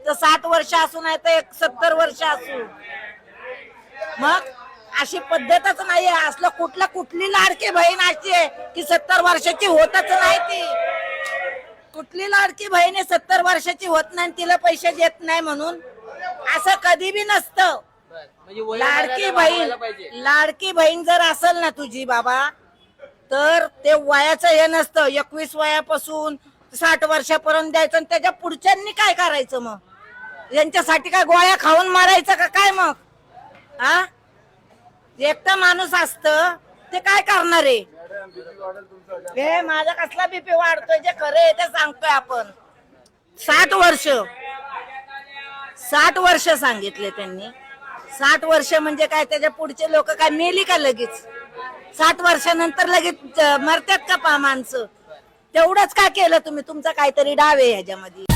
तर 60 वर्ष असू नाही तर 70 वर्ष असू, मग अशी पद्धतच नाहीये. असलं कुठली लाडकी बहीण अशी आहे की 70 वर्षाची होतच नाही ती. कुठली लाडकी बहीण 70 वर्षाची होत नाही तिला पैसे देत नाही म्हणून, असं कधी बी नसतं. लाडकी बहीण जर असेल ना तुझी बाबा, तर ते वयाचं हे नसतं. 21 वयापासून 60 वर्षापर्यंत द्यायचं आणि त्याच्या पुढच्यांनी काय करायचं मग? यांच्यासाठी काय गोळ्या खाऊन मारायचं का काय मग? हा, एकटा माणूस असत ते काय करणार आहे? हे माझा कसला बीपी वाढतोय जे खरं आहे ते सांगतोय आपण. 60 वर्ष सांगितले त्यांनी. 60 वर्ष म्हणजे काय? त्याच्या पुढचे लोक काय मेली का लगेच? 60 वर्षानंतर लगेच मरतात का माणसं? तेवढंच का केलं तुम्ही? तुमचा काहीतरी डाव आहे ह्याच्यामध्ये.